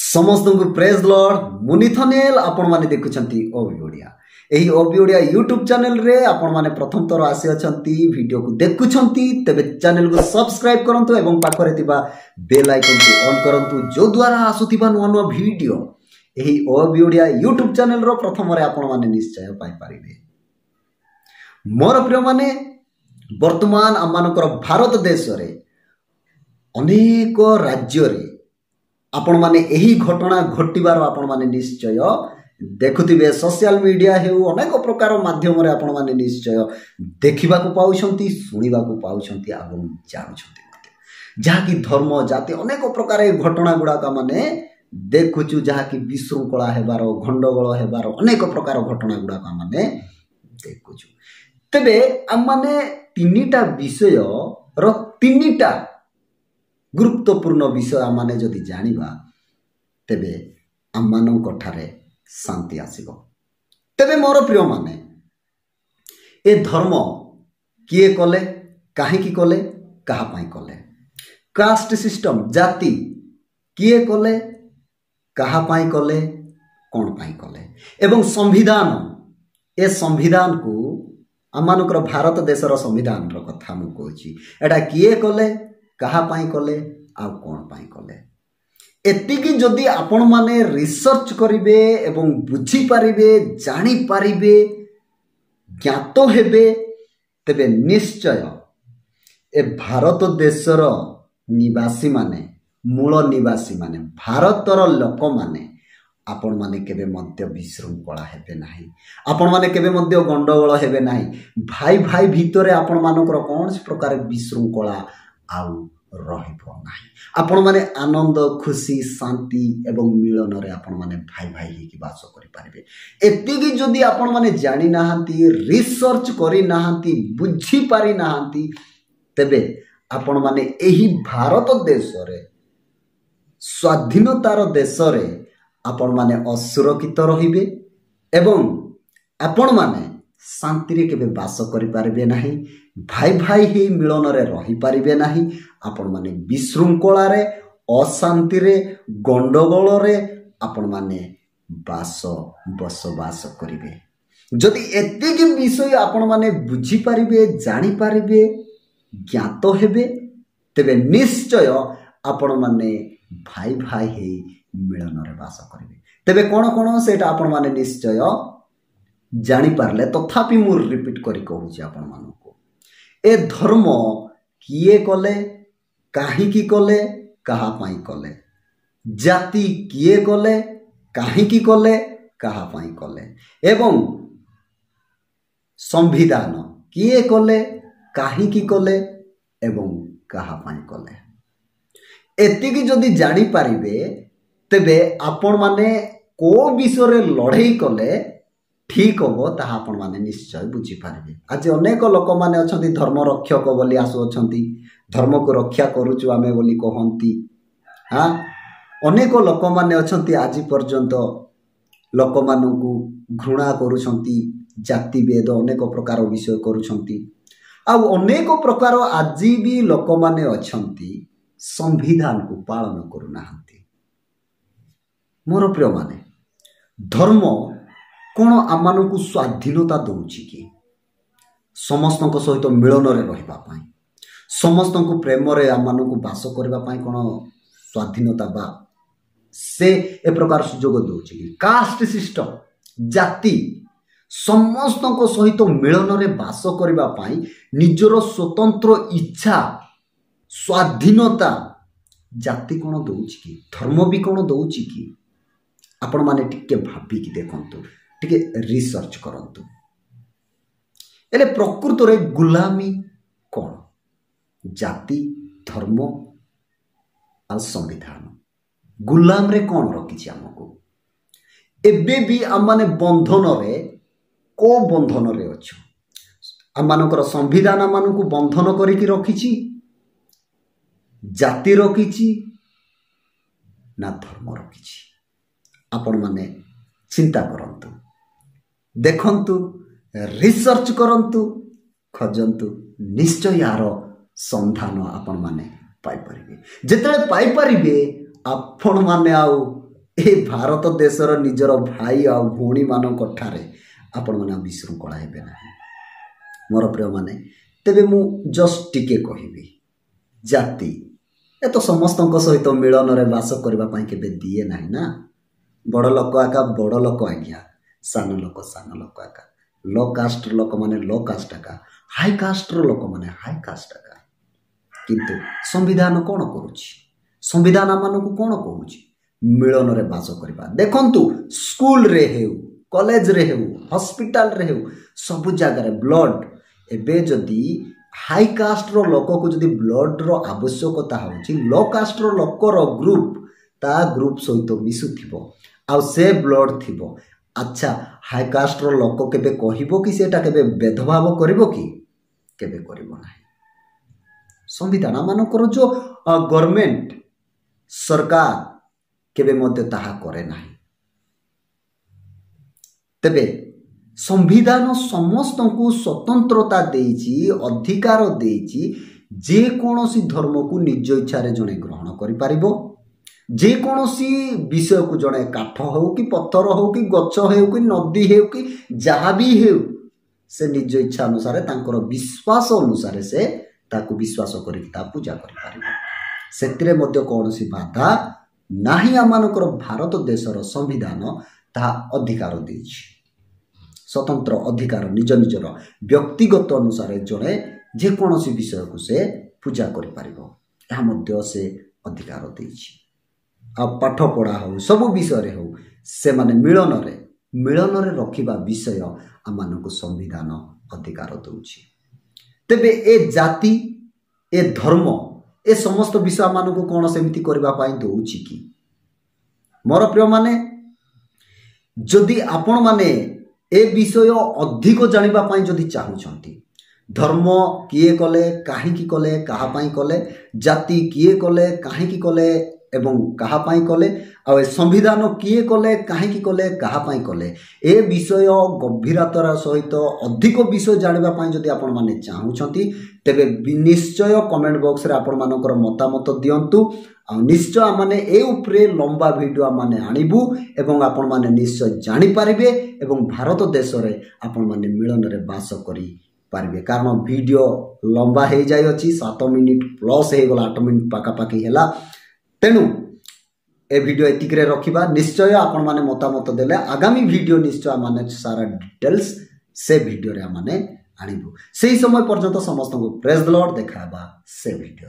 समस्त को praise Lord मुनिथनेल आपण माने देखुछंती ओबी ओडिया एही ओबी ओडिया यूट्यूब चैनल रे आपण माने प्रथम थर आसी अछंती वीडियो को देखुछंती तेबे चैनल को सब्सक्राइब करंतु एवं पाखरे तिबा बेल आइकन को ऑन करंतु जो द्वारा आसुतिबा नुवा नुवा वीडियो एही ओबी ओडिया यूट्यूब चैनल रो प्रथम रे आपण माने निश्चय पाई परिबे। मोर प्रिय माने वर्तमान आमानकर भारत देश रे अनेक राज्य रे आपण माने एही घटना घटिबार आपण माने निश्चय देखुथिबे। सोशल मीडिया हेउ अनेक प्रकार माध्यम रे आपण माने निश्चय देखिबा को पाउछंती सुनिबा को पाउछंती एवं जानुछंती जहा कि धर्म जाति अनेक प्रकार घटना गुडा का माने देखुछु जहा कि विशृंखला हेबार गंडगोल हेबार अनेक प्रकार घटना गुडा का माने देखुछु। तबे हम माने तीनिटा विषय रो तीनिटा गुरुत्वपूर्ण विषय आम जदि जानिबा तेबे आम मानक ठारे शांति आसीबो। तेबे मोर प्रिय माने ए धर्म किए कले काहेकि कले कहा पाई कले कास्ट सिस्टम जाति किए कले कहा पाई कले कौन पाई कले एवं संविधान ए संविधान को आमनकर भारत देशर संविधान रो कथा मु कहूची एटा किए कले कहा पाई कले आ कौन पाई कले एतिकी जदि आपण माने रिसर्च करिवे एवं बुझी पारिबे जानी पारिबे ज्ञात हेबे तेबे निश्चय ए भारत देशर निवासी माने मूल निवासी माने भारतर लोक माने आपण माने केबे मध्य विशृंखला हेबे नाही आपण माने केबे मध्य गंडगोल हेबे नाही भाई भाई भितरे आपण मानकर कौन प्रकार विशृंखला आउ रहिबो नाही आपण माने आनंद खुशी शांति एवं मिलन रे आपण माने भाई भाई हेकी वास करि पारिबे। एतिकी जदि आपण माने जानि नाहंती रिसर्च करि नाहंती बुझी पारि नाहंती तेबे आपण माने एही भारत देश रे स्वाधीनतार देश रे आपण माने असुरक्षित रहिबे एवं आपण माने शांति रे केबे वास करि पारिबे नाही भाई भाई ही मिलन रे रही पारिबे नाही आपण माने विशृंखला रे अशांति रे गंडगोल रे आपण माने बसवास करिवे। जदि एतिक विषय आपण माने बुझी पारिबे जानि पारिबे ज्ञात हेबे तेबे निश्चय आपण माने भाई भाई ही मिलन रे वास करिवे। तेबे कोन कोन सेटा आपण माने निश्चय जानि पारले तथापि मु रिपीट करी कहूची आपण मानको ए धर्म किए कले काहीकि कले कहा पाई कले जाति किए कले काहीकि कले कहा पाई कले एवं संविधान किए कले काहीकि कले एवं कहा पाई कले एतिकी जदि जानि पारिबे तेबे आपण माने को विषय रे लड़ाई कले ठीक हम ताहा आपण माने निश्चय बुझी पारिबे। आज अनेक लोक माने अछंती धर्म रक्षक बोली आसु अछंती धर्म को रक्षा करूचु आमे बोली कहंती हाँ अनेक लोक माने अछंती आज पर्यंत लोक मानकु घृणा करूछंती जाति भेद अनेक प्रकार विषय करूछंती आ अनेक प्रकार आज भी लोक माने अछंती संविधान को पालन करू नाहंती। मोर प्रिय माने धर्म कौन आम को स्वाधीनता दौची कि समस्त सहित मिलन रे रहिबा पाई समस्त को प्रेम रे आम को बास करबा पाई कौन स्वाधीनता बा से ए प्रकार सुजोग दौची कि कास्ट सिस्टम जाति समस्त सहित मिलन रे बास करबा पाई निजर स्वतंत्र इच्छा स्वाधीनता जाति कौन दौची कि धर्म भी कौन दौची कि आपण माने टिके भाबी कि देखंतु टिके रिसर्च करंतु एले प्रकृत रे गुलामी कौन जाति धर्म आ संविधान गुलाम रे कौन रखिछि हमको एबे भी आम माने बंधन रे को बंधन रे अछु आम मानकर संविधान आम मानकु बंधन करिकि रखिछि जाति रखिछि ना धर्म रखिछि आपण माने चिंता करंतु देखंतु रिसर्च करंतु खोजंतु निश्चय यार संधान आपण माने पाई परिबे। जेतेले पाई परिबे आपण माने आउ ए भारत देशर निजर भाई आ भौणी मानक ठारे आपण माने विशृंखला हेबे नाही। मोर प्रिय माने तेबे मु जस्ट टिके कहिबी जाति ए तो समस्त सहित मिलन रे वास करबा पई केबे दिए नाही ना। बड़ लोक आका बड़ लोक आज्ञा, सान लोक आका, लो कास्ट लोक माने लो कास्ट आका, हाई कास्ट लोक माने हाई कास्ट आका। किंतु संविधान कौन करुछि? संविधान आमनकु कौन कहूछि? मिलन रे बास करबा। देखंतु स्कूल रे हेउ, कॉलेज रे हेउ, हॉस्पिटल रे हेउ, सब जगह रे ब्लड एबे जदी हाई कास्ट रो लोक को जदी ब्लड रो आवश्यकता होछि, लो कास्ट रो लोक रो ग्रुप ता ग्रुप सहित मिसुथिबो आ से ब्लड थिबो। अच्छा हाई कास्ट रो लोक केबे कहिबो कि सेटा केबे भेदभाव करिवो कि? केबे करिवो नाही। संविधान मानकर जो गवर्नमेंट सरकार केबे मध्य ताहा करे नाही। तेबे संविधान समस्त को स्वतंत्रता देइछि, अधिकार देइछि, जे कोनोसी धर्म को निज इच्छा रे जणे ग्रहण करि पारिबो, जे कोनोसी विषय को जणे काठ हो कि पत्थर हो कि गछ हो कि नदी हो कि जहा भी हो से निज इच्छा अनुसार तांकर विश्वास अनुसार से ताकू विश्वास करि ता पूजा करि पारिबो। सेतिरे मध्य कोनोसी बाधा नाही। आमानकर भारत देशर संविधान ता अधिकार देइछि, स्वतंत्र अधिकार निज निजर व्यक्तिगत अनुसार जड़े जेकोसी विषय को से पूजा करि पारिबो, एहा मध्य से अधिकार देइछि। आ पाठ पढ़ा हो सब विषय रे हो से माने मिलन रे रखिबा विषय आमानकु संविधान अधिकार दउछि। तेबे ए जाति ए धर्म ए समस्त विषय आमानकु कोन सेमति करबा पाई दउछि कि? मोर प्रिय माने जदि आपण माने ए विषय अधिक जानिबा पाई जदि चाहुछंती, धर्म किए कले, काहेकि कले, कहा पाई कले, जाति किए कले, काहेकि कले एवं कहा पाई कले, आ संविधान किए कले, काहेकि कले, कहा पाई कले, ए विषय गंभीरतार सहित अधिक विषय जानिबा पाई जदि आपण माने चाहुछंती तेबे निश्चय कमेंट बॉक्स रे आपण मानकर मतामत दियंतु। आ निश्चय माने ए उपरे लंबा वीडियो माने आनिबु एवं आपण माने निश्चय जानि पारिबे एवं भारत देश रे आपण माने मिलन रे बास करि पारिबे। कारण वीडियो लंबा हे जाय अछि, 7 मिनिट प्लस हे गला, 8 मिनिट पाका पाकी हेला। तेनु ए वीडियो एतिक रे रखिबा। निश्चय आपण माने मतामत देले आगामी वीडियो निश्चय माने सारा डिटेल्स से वीडियो रे माने आनिबु। सेही समय पर्यंत समस्त को प्रेज द लॉर्ड, देखाबा से वीडियो।